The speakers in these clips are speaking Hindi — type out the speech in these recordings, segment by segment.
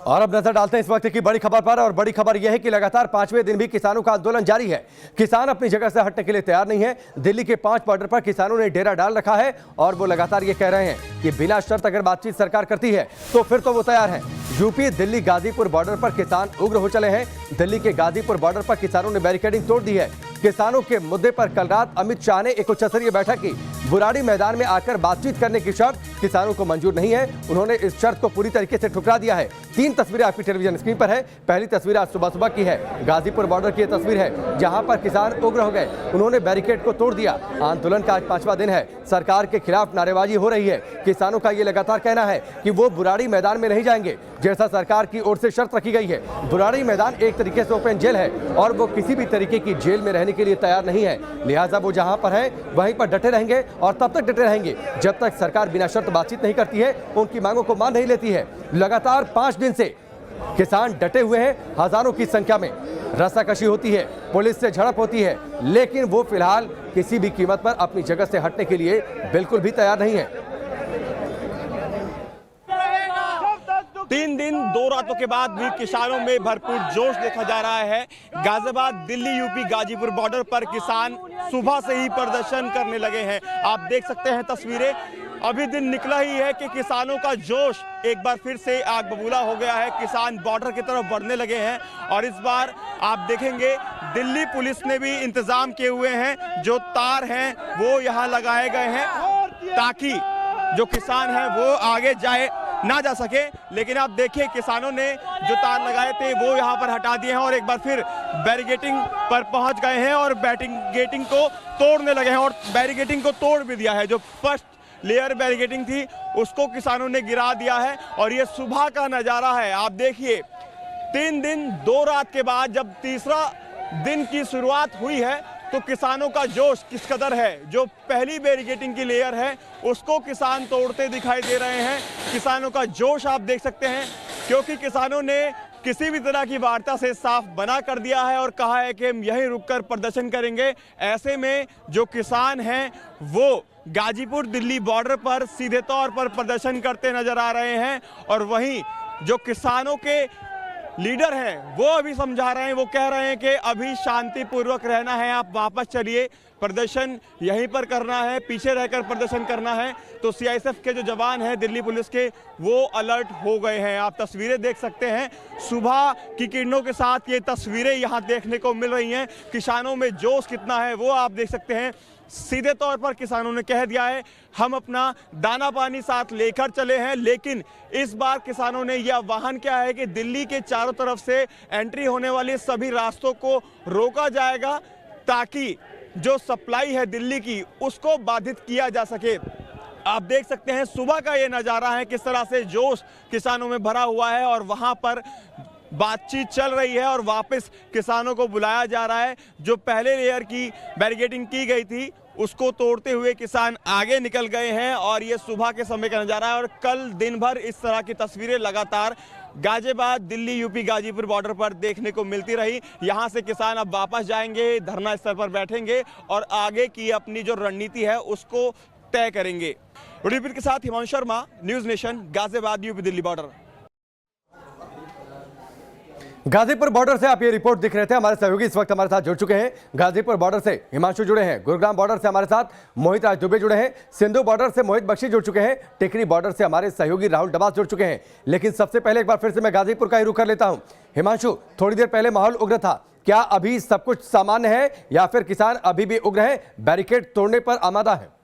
और अब नजर डालते हैं इस वक्त की बड़ी खबर पर। और बड़ी खबर यह है कि लगातार 5वें दिन भी किसानों का आंदोलन जारी है। किसान अपनी जगह से हटने के लिए तैयार नहीं है। दिल्ली के 5 बॉर्डर पर किसानों ने डेरा डाल रखा है और वो लगातार ये कह रहे हैं कि बिना शर्त अगर बातचीत सरकार करती है तो फिर तो वो तैयार है। यूपी दिल्ली गाजीपुर बॉर्डर पर किसान उग्र हो चले हैं। दिल्ली के गाजीपुर बॉर्डर पर किसानों ने बैरिकेडिंग तोड़ दी है। किसानों के मुद्दे पर कल रात अमित शाह ने एक उच्च स्तरीय बैठक की। बुराड़ी मैदान में आकर बातचीत करने की शर्त किसानों को मंजूर नहीं है। उन्होंने इस शर्त को पूरी तरीके से ठुकरा दिया है। 3 तस्वीरें आपकी टेलीविजन स्क्रीन पर है। पहली तस्वीर आज सुबह की है। गाजीपुर बॉर्डर की तस्वीर है जहां पर किसान उग्र हो गए। उन्होंने बैरिकेड को तोड़ दिया। आंदोलन का आज 5वां दिन है। सरकार के खिलाफ नारेबाजी हो रही है। किसानों का ये लगातार कहना है कि वो बुराड़ी मैदान में नहीं जाएंगे जैसा सरकार की ओर से शर्त रखी गई है। बुराड़ी मैदान एक तरीके से ओपन जेल है और वो किसी भी तरीके की जेल में रहने के लिए तैयार नहीं है। लिहाजा वो जहां पर है वहीं पर डटे रहेंगे और तब तक डटे रहेंगे जब तक सरकार बिना शर्त बातचीत नहीं करती है, उनकी मांगों को मान नहीं लेती है। लगातार 5 दिन से किसान डटे हुए हैं। हजारों की संख्या में रस्साकशी होती है, पुलिस से झड़प होती है, लेकिन वो फिलहाल किसी भी कीमत पर अपनी जगह से हटने के लिए बिल्कुल भी तैयार नहीं है। 3 दिन 2 रातों के बाद भी किसानों में भरपूर जोश देखा जा रहा है। गाजियाबाद दिल्ली यूपी गाजीपुर बॉर्डर पर किसान सुबह से ही प्रदर्शन करने लगे हैं। आप देख सकते हैं तस्वीरें, अभी दिन निकला ही है कि किसानों का जोश एक बार फिर से आग बबूला हो गया है। किसान बॉर्डर की तरफ बढ़ने लगे हैं और इस बार आप देखेंगे दिल्ली पुलिस ने भी इंतजाम किए हुए हैं। जो तार हैं वो यहाँ लगाए गए हैं ताकि जो किसान है वो आगे ना जा सके। लेकिन आप देखिए किसानों ने जो तार लगाए थे वो यहाँ पर हटा दिए हैं और एक बार फिर बैरिकेडिंग पर पहुंच गए हैं और बैरिकेडिंग को तोड़ने लगे हैं और बैरिकेडिंग को तोड़ भी दिया है। जो फर्स्ट लेयर बैरिकेडिंग थी उसको किसानों ने गिरा दिया है और ये सुबह का नजारा है। आप देखिए 3 दिन 2 रात के बाद जब तीसरा दिन की शुरुआत हुई है तो किसानों का जोश किस कदर है। जो पहली बैरिकेडिंग की लेयर है उसको किसान तोड़ते दिखाई दे रहे हैं। किसानों का जोश आप देख सकते हैं क्योंकि किसानों ने किसी भी तरह की वार्ता से साफ मना कर दिया है और कहा है कि हम यहीं रुककर प्रदर्शन करेंगे। ऐसे में जो किसान हैं वो गाजीपुर दिल्ली बॉर्डर पर सीधे तौर पर प्रदर्शन करते नजर आ रहे हैं और वहीं जो किसानों के लीडर हैं वो अभी समझा रहे हैं, वो कह रहे हैं कि अभी शांतिपूर्वक रहना है, आप वापस चलिए, प्रदर्शन यहीं पर करना है, पीछे रहकर प्रदर्शन करना है। तो सीआईएसएफ के जो जवान हैं दिल्ली पुलिस के वो अलर्ट हो गए हैं। आप तस्वीरें देख सकते हैं, सुबह की किरणों के साथ ये तस्वीरें यहाँ देखने को मिल रही हैं। किसानों में जोश कितना है वो आप देख सकते हैं। सीधे तौर पर किसानों ने कह दिया है हम अपना दाना पानी साथ लेकर चले हैं, लेकिन इस बार किसानों ने यह आह्वान किया है कि दिल्ली के चारों तरफ से एंट्री होने वाले सभी रास्तों को रोका जाएगा ताकि जो सप्लाई है दिल्ली की उसको बाधित किया जा सके। आप देख सकते हैं सुबह का ये नज़ारा है किस तरह से जोश किसानों में भरा हुआ है और वहाँ पर बातचीत चल रही है और वापस किसानों को बुलाया जा रहा है। जो पहले लेयर की बैरिकेडिंग की गई थी उसको तोड़ते हुए किसान आगे निकल गए हैं और ये सुबह के समय का नज़ारा है। और कल दिन भर इस तरह की तस्वीरें लगातार गाजियाबाद दिल्ली यूपी गाजीपुर बॉर्डर पर देखने को मिलती रही। यहाँ से किसान अब वापस जाएंगे, धरना स्थल पर बैठेंगे और आगे की अपनी जो रणनीति है उसको तय करेंगे। रिपोर्ट के साथ Himanshu Sharma, news nation, Ghaziabad UP Delhi border. Ghazipur border से आप ये रिपोर्ट दिख रहे थे। हमारे सहयोगी इस वक्त हमारे साथ जुड़ चुके हैं। गाजीपुर बॉर्डर से हिमांशु जुड़े हैं, गुरुग्राम बॉर्डर से हमारे साथ मोहित राज दुबे जुड़े हैं, सिंधु बॉर्डर से मोहित बख्शी जुड़ चुके हैं, टिकरी बॉर्डर से हमारे सहयोगी राहुल डबास जुड़ चुके हैं। लेकिन सबसे पहले एक बार फिर से मैं गाजीपुर का ही रुख कर लेता हूं। हिमांशु, थोड़ी देर पहले माहौल उग्र था, क्या अभी सब कुछ सामान्य है या फिर किसान अभी भी उग्र है, बैरिकेड तोड़ने पर आमादा है?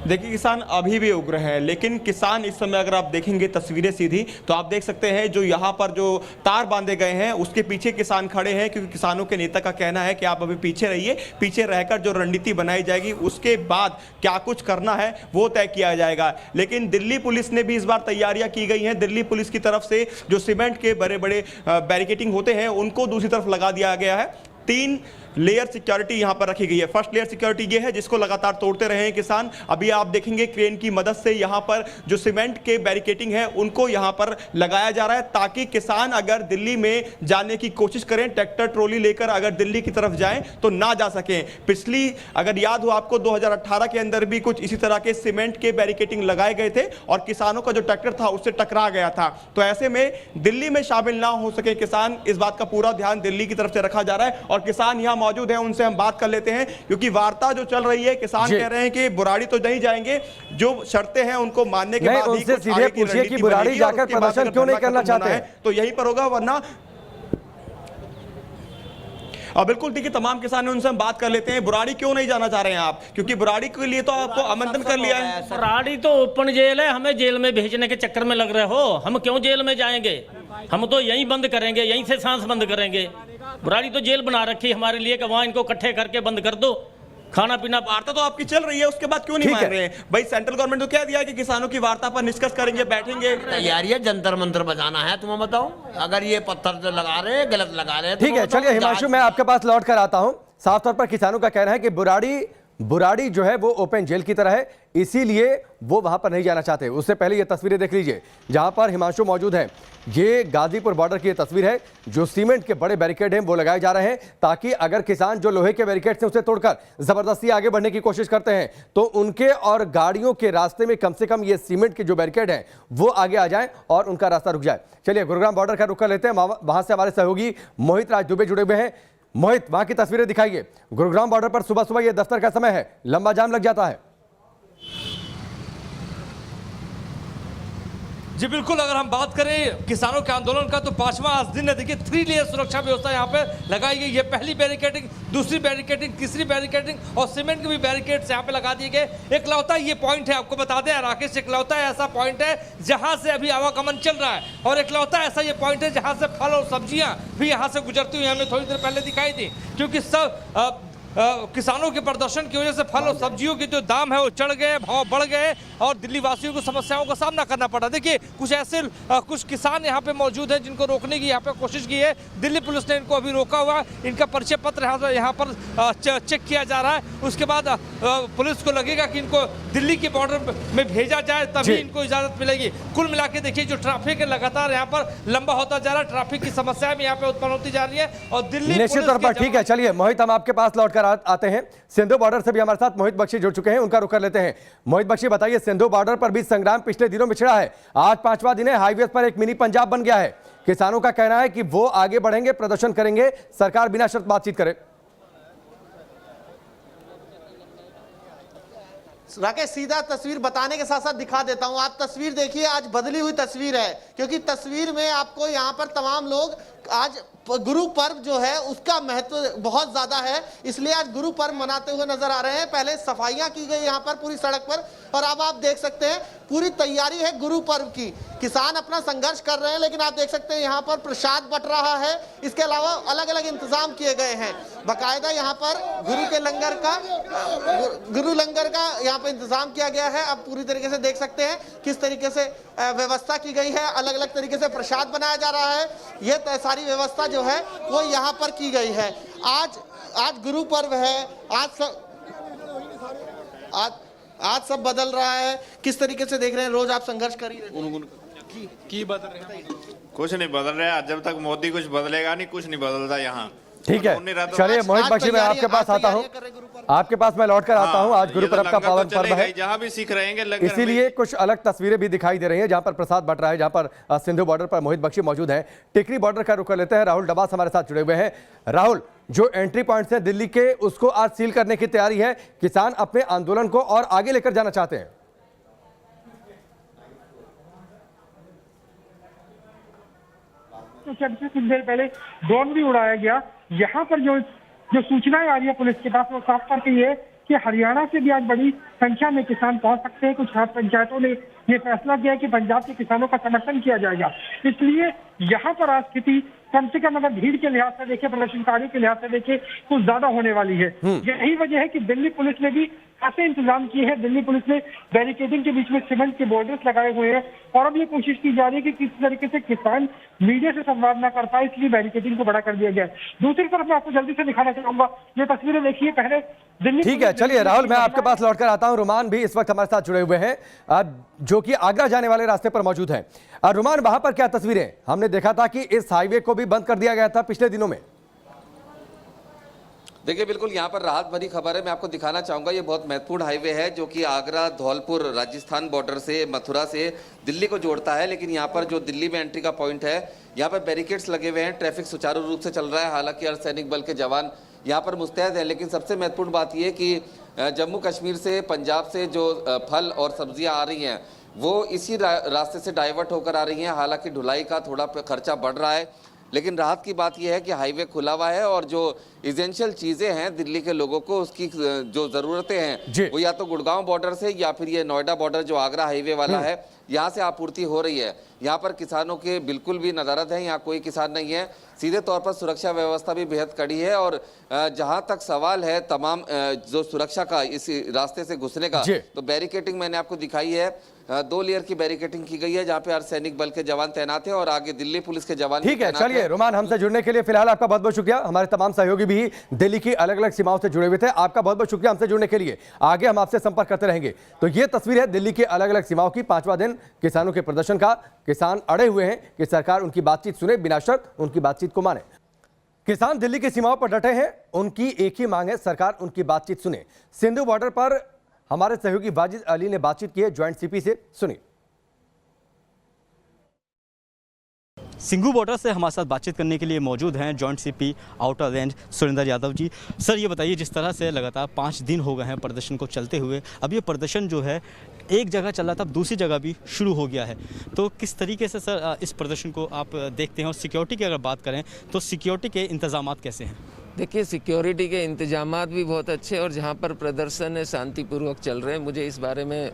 देखिए किसान अभी भी उग्र हैं, लेकिन किसान इस समय अगर आप देखेंगे तस्वीरें सीधी तो आप देख सकते हैं जो यहाँ पर जो तार बांधे गए हैं उसके पीछे किसान खड़े हैं क्योंकि किसानों के नेता का कहना है कि आप अभी पीछे रहिए, पीछे रहकर जो रणनीति बनाई जाएगी उसके बाद क्या कुछ करना है वो तय किया जाएगा। लेकिन दिल्ली पुलिस ने भी इस बार तैयारियां की गई हैं। दिल्ली पुलिस की तरफ से जो सीमेंट के बड़े बड़े बैरिकेडिंग होते हैं उनको दूसरी तरफ लगा दिया गया है। 3 लेयर सिक्योरिटी यहां पर रखी गई है। फर्स्ट लेयर सिक्योरिटी ये है जिसको लगातार तोड़ते रहे हैं किसान। अभी आप देखेंगे क्रेन की मदद से यहां पर जो सीमेंट के बैरिकेडिंग है उनको यहां पर लगाया जा रहा है, ताकि किसान अगर दिल्ली में जाने की कोशिश करें, ट्रैक्टर ट्रॉली लेकर अगर दिल्ली की तरफ जाएं तो ना जा सकें। पिछली अगर याद हो आपको 2018 के अंदर भी कुछ इसी तरह के सीमेंट के बैरिकेडिंग लगाए गए थे और किसानों का जो ट्रैक्टर था उससे टकरा गया था। तो ऐसे में दिल्ली में शामिल ना हो सके किसान, इस बात का पूरा ध्यान दिल्ली की तरफ से रखा जा रहा है। और किसान यहां मौजूद हैं, उनसे हम बात कर लेते हैं, क्योंकि वार्ता जो चल रही है, किसान कह रहे हैं कि बुराड़ी तो नहीं जाएंगे, जो शर्तें हैं उनको मानने के बाद ही कुछ आगे की रणनीति कि बुराड़ी जाकर प्रदर्शन क्यों नहीं करना चाहते हैं, तो यहीं पर होगा, वरना बिल्कुल ठीक है। तमाम किसान उनसे हम बात कर लेते हैं। बुराड़ी क्यों नहीं जाना चाह रहे हैं आप? क्योंकि बुराड़ी के लिए तो आपको आमंत्रण कर लिया है। बुराड़ी तो ओपन जेल है, हमें जेल में भेजने के चक्कर में लग रहे हो। हम क्यों जेल में जाएंगे? हम तो यहीं बंद करेंगे, यहीं से सांस बंद करेंगे। बुराड़ी तो जेल बना रखी हमारे लिए कि वहां इनको इकट्ठे करके बंद कर दो। खाना पीना वार्ता तो आपकी चल रही है, उसके बाद क्यों नहीं मान रहे हैं भाई? सेंट्रल गवर्नमेंट तो कह दिया है कि किसानों की वार्ता पर निष्कर्ष करेंगे, बैठेंगे। तैयारी है, जंतर मंतर बजाना है। तुम्हें बताओ, अगर ये पत्थर जो लगा रहे हैं गलत लगा रहे हैं। ठीक है, चलिए हिमांशु, मैं आपके पास लौट कर आता हूं। साफ तौर पर किसानों का कहना है कि बुराड़ी जो है वो ओपन जेल की तरह है, इसीलिए वो वहां पर नहीं जाना चाहते। उससे पहले ये तस्वीरें देख लीजिए जहां पर हिमांशु मौजूद हैं। ये गाजीपुर बॉर्डर की ये तस्वीर है, जो सीमेंट के बड़े बैरिकेड हैं वो लगाए जा रहे हैं, ताकि अगर किसान जो लोहे के बैरिकेड से उसे तोड़कर जबरदस्ती आगे बढ़ने की कोशिश करते हैं तो उनके और गाड़ियों के रास्ते में कम से कम ये सीमेंट के जो बैरिकेड हैं वो आगे आ जाए और उनका रास्ता रुक जाए। चलिए गुरुग्राम बॉर्डर का रुख कर लेते हैं, वहां से हमारे सहयोगी मोहित राज दुबे जुड़े हुए हैं। मोहित, वहां की तस्वीरें दिखाइए। गुरुग्राम बॉर्डर पर सुबह सुबह ये दफ्तर का समय है, लंबा जाम लग जाता है। जी बिल्कुल, अगर हम बात करें किसानों के आंदोलन का तो 5वां आज दिन है। देखिए 3 लेयर सुरक्षा व्यवस्था यहाँ पे लगाई गई है। पहली बैरिकेडिंग, दूसरी बैरिकेडिंग, तीसरी बैरिकेडिंग और सीमेंट के भी बैरिकेड्स यहाँ पे लगा दिए गए। एकलौता ये पॉइंट है, आपको बता दें राकेश, एकलौता ऐसा पॉइंट है जहाँ से अभी आवागमन चल रहा है, और एकलौता ऐसा ये पॉइंट है जहाँ से फल और सब्जियाँ भी यहाँ से गुजरती हुई हमें थोड़ी देर पहले दिखाई दी। क्योंकि सब किसानों के प्रदर्शन की वजह से फल और सब्जियों के जो दाम है वो चढ़ गए, भाव बढ़ गए और दिल्ली वासियों को समस्याओं का सामना करना पड़ा। देखिए कुछ ऐसे कुछ किसान यहाँ पे मौजूद हैं जिनको रोकने की यहाँ पे कोशिश की है। दिल्ली पुलिस ने इनको अभी रोका हुआ, इनका परिचय पत्र यहाँ पर चेक किया जा रहा है। उसके बाद पुलिस को लगेगा कि इनको दिल्ली के बॉर्डर में भेजा जाए, तभी इनको इजाजत मिलेगी। कुल मिला के देखिए जो ट्रैफिक है लगातार यहाँ पर लंबा होता जा रहा है, ट्रैफिक की समस्याएं भी यहाँ पे उत्पन्न होती जा रही है और दिल्ली निश्चित तौर पर ठीक है। चलिए मोहित, हम आपके पास लौट आते हैं। सिंधु बॉर्डर से भी हमारे साथ मोहित बख्शी जुड़ चुके हैं, उनका रुख कर लेते हैं। मोहित बख्शी, बताइए, सिंधु बॉर्डर पर भी संग्राम पिछले दिनों में छिड़ा है, आज 5वां दिन है, हाईवे पर एक मिनी पंजाब बन गया है। किसानों का कहना है कि वो आगे बढ़ेंगे, प्रदर्शन करेंगे, सरकार बिना शर्त बातचीत करे। राकेश, सीधा तस्वीर बताने के साथ साथ दिखा देता हूं। आप तस्वीर देखिए, आज बदली हुई तस्वीर है, क्योंकि तस्वीर में आपको यहां पर तमाम लोग, आज गुरु पर्व जो है उसका महत्व बहुत ज्यादा है, इसलिए आज गुरु पर्व मनाते हुए नजर आ रहे हैं। पहले सफाइयां की गई यहाँ पर पूरी सड़क पर, और अब आप देख सकते हैं पूरी तैयारी है गुरु पर्व की। किसान अपना संघर्ष कर रहे हैं, लेकिन आप देख सकते हैं यहाँ पर प्रसाद बट रहा है। इसके अलावा अलग अलग इंतजाम किए गए हैं, बाकायदा यहाँ पर गुरु लंगर का यहाँ पे इंतजाम किया गया है। अब पूरी तरीके से देख सकते हैं किस तरीके से व्यवस्था की गई है, अलग अलग तरीके से प्रसाद बनाया जा रहा है। ये सारी व्यवस्था जो है वो यहाँ पर की गई है। आज गुरु पर्व है, आज सब बदल रहा है। किस तरीके से देख रहे हैं, रोज आप संघर्ष कर ही रहे बदल रहे हैं? कुछ नहीं बदल रहा है, जब तक मोदी कुछ बदलेगा नहीं, कुछ नहीं बदलता यहाँ। ठीक है, चलिए मोहित बख्शी, मैं आपके पास आता हूँ, आपके पास मैं लौट कर आता हूँ। आज गुरु पर्व का पावन पर्व है, जहाँ भी सीख रहेंगे, इसीलिए कुछ अलग तस्वीरें भी दिखाई दे रही हैं जहां पर प्रसाद बट रहा है, जहां पर सिंधु बॉर्डर पर मोहित बख्शी मौजूद हैं। टिकरी बॉर्डर का रुख कर लेते हैं, राहुल डबास हमारे साथ जुड़े हुए हैं। राहुल, जो एंट्री पॉइंट्स हैं दिल्ली के, उसको आज सील करने की तैयारी है, किसान अपने आंदोलन को और आगे लेकर जाना चाहते हैं। तो कुछ देर पहले ड्रोन भी उड़ाया गया। यहाँ पर जो सूचनाएं आ रही है पुलिस के पास, वो साफ करके ये कि हरियाणा से भी आज बड़ी संख्या में किसान पहुंच सकते हैं। कुछ पंचायतों ने ये फैसला किया है कि पंजाब के किसानों का समर्थन किया जाएगा। इसलिए यहाँ पर आज स्थिति कम से कम अगर भीड़ के लिहाज से देखे, प्रदर्शनकारियों के लिहाज से देखे, कुछ ज्यादा होने वाली है। यही वजह है कि दिल्ली पुलिस ने भी ऐसे इंतजाम किए हैं। दिल्ली पुलिस ने बैरिकेडिंग के बीच में सीमेंट के बॉर्डर्स लगाए हुए हैं और अब ये कोशिश की जा रही है कि किस तरीके से किसान मीडिया से संवाद ना कर पाए, इसलिए बैरिकेडिंग को बड़ा कर दिया गया है। दूसरी तरफ मैं आपको जल्दी से दिखाना चाहूंगा, ये तस्वीरें देखिए। पहले दिल्ली, ठीक है, चलिए राहुल, मैं आपके पास लौटकर आता हूं। रुमान भी इस वक्त हमारे साथ जुड़े हुए हैं, जो कि आगरा जाने वाले रास्ते पर मौजूद हैं। रुमान, वहां पर क्या तस्वीरें? हमने देखा था कि इस हाईवे को भी बंद कर दिया गया था पिछले दिनों में। देखिए, बिल्कुल यहाँ पर राहत भरी खबर है। मैं आपको दिखाना चाहूँगा, ये बहुत महत्वपूर्ण हाईवे है जो कि आगरा धौलपुर राजस्थान बॉर्डर से, मथुरा से दिल्ली को जोड़ता है। लेकिन यहाँ पर जो दिल्ली में एंट्री का पॉइंट है, यहाँ पर बैरिकेड्स लगे हुए हैं, ट्रैफिक सुचारू रूप से चल रहा है। हालांकि अर्धसैनिक बल के जवान यहाँ पर मुस्तैद हैं। लेकिन सबसे महत्वपूर्ण बात यह कि जम्मू कश्मीर से, पंजाब से जो फल और सब्जियाँ आ रही हैं वो इसी रास्ते से डाइवर्ट होकर आ रही हैं। हालांकि ढुलाई का थोड़ा खर्चा बढ़ रहा है, लेकिन राहत की बात यह है कि हाईवे खुला हुआ है और जो इसेंशियल चीज़ें हैं दिल्ली के लोगों को, उसकी जो ज़रूरतें हैं वो या तो गुड़गांव बॉर्डर से या फिर ये नोएडा बॉर्डर जो आगरा हाईवे वाला है, यहाँ से आपूर्ति हो रही है। यहाँ पर किसानों के बिल्कुल भी नदारद है, यहाँ कोई किसान नहीं है। सीधे तौर पर सुरक्षा व्यवस्था भी बेहद कड़ी है और जहाँ तक सवाल है तमाम जो सुरक्षा का इस रास्ते से घुसने का, तो बैरिकेडिंग मैंने आपको दिखाई है। 2 लेयर की बैरिकेडिंग की गई है जहाँ पे अर्धसैनिक बल के जवान तैनात है और आगे दिल्ली पुलिस के जवान। ठीक है, चलिए रुमान, हमसे जुड़ने के लिए फिलहाल आपका बहुत बहुत शुक्रिया। हमारे तमाम सहयोगी भी दिल्ली की अलग अलग सीमाओं से जुड़े हुए थे, आपका बहुत बहुत शुक्रिया हमसे जुड़ने के लिए। आगे हम आपसे संपर्क करते रहेंगे। तो ये तस्वीर है दिल्ली के अलग अलग सीमाओं की, 5वां दिन किसानों के प्रदर्शन का। किसान अड़े हुए हैं कि सरकार उनकी बातचीत सुने, बिना शर्त उनकी बातचीत को माने। किसान दिल्ली की सीमाओं पर डटे हैं, उनकी एक ही मांग है, सरकार उनकी बातचीत सुने। सिंधु बॉर्डर पर हमारे सहयोगी वाजिद अली ने बातचीत की है ज्वाइंट सीपी से, सुनिए। सिंघू बॉर्डर से हमारे साथ बातचीत करने के लिए मौजूद हैं joint CP outer range Surendra Yadav ji. Sir, ये बताइए, जिस तरह से लगातार 5 दिन हो गए हैं प्रदर्शन को चलते हुए, अब ये प्रदर्शन जो है एक जगह चल रहा था, अब दूसरी जगह भी शुरू हो गया है, तो किस तरीके से सर इस प्रदर्शन को आप देखते हैं? और सिक्योरिटी की अगर बात करें तो सिक्योरिटी के इंतजाम कैसे हैं? देखिए, सिक्योरिटी के इंतजाम भी बहुत अच्छे और जहाँ पर प्रदर्शन है शांतिपूर्वक चल रहे हैं। मुझे इस बारे में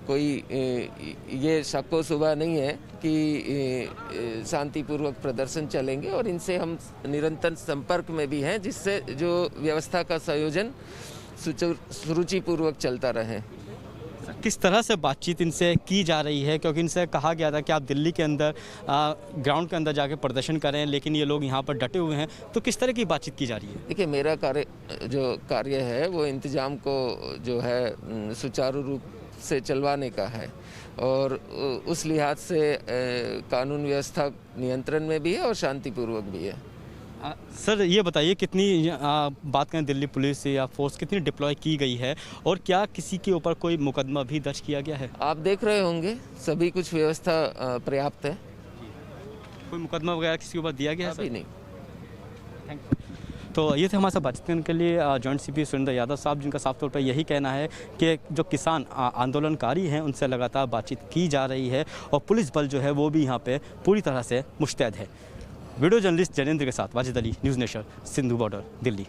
कोई ये शक्को शुबा नहीं है कि शांतिपूर्वक प्रदर्शन चलेंगे और इनसे हम निरंतर संपर्क में भी हैं, जिससे जो व्यवस्था का संयोजन सुरुचिपूर्वक चलता रहे। किस तरह से बातचीत इनसे की जा रही है? क्योंकि इनसे कहा गया था कि आप दिल्ली के अंदर ग्राउंड के अंदर जाके प्रदर्शन करें, लेकिन ये लोग यहाँ पर डटे हुए हैं, तो किस तरह की बातचीत की जा रही है? देखिए, मेरा कार्य है वो इंतजाम को जो है सुचारू रूप से चलवाने का है और उस लिहाज से कानून व्यवस्था नियंत्रण में भी है और शांतिपूर्वक भी है। सर, ये बताइए, कितनी बात करें दिल्ली पुलिस या फोर्स कितनी डिप्लॉय की गई है और क्या किसी के ऊपर कोई मुकदमा भी दर्ज किया गया है? आप देख रहे होंगे सभी कुछ व्यवस्था पर्याप्त है। कोई मुकदमा वगैरह किसी के ऊपर दिया गया है? अभी नहीं। Thank you. तो ये थे हमारे साथ बातचीत करने के लिए जॉइंट सीपी सुरेंद्र यादव साहब, जिनका साफ तौर पर यही कहना है कि जो किसान आंदोलनकारी हैं उनसे लगातार बातचीत की जा रही है और पुलिस बल जो है वो भी यहाँ पे पूरी तरह से मुस्तैद है। वीडियो जर्नलिस्ट जैनेंद्र के साथ Wajid Ali, news nation, Sindhu border, Delhi.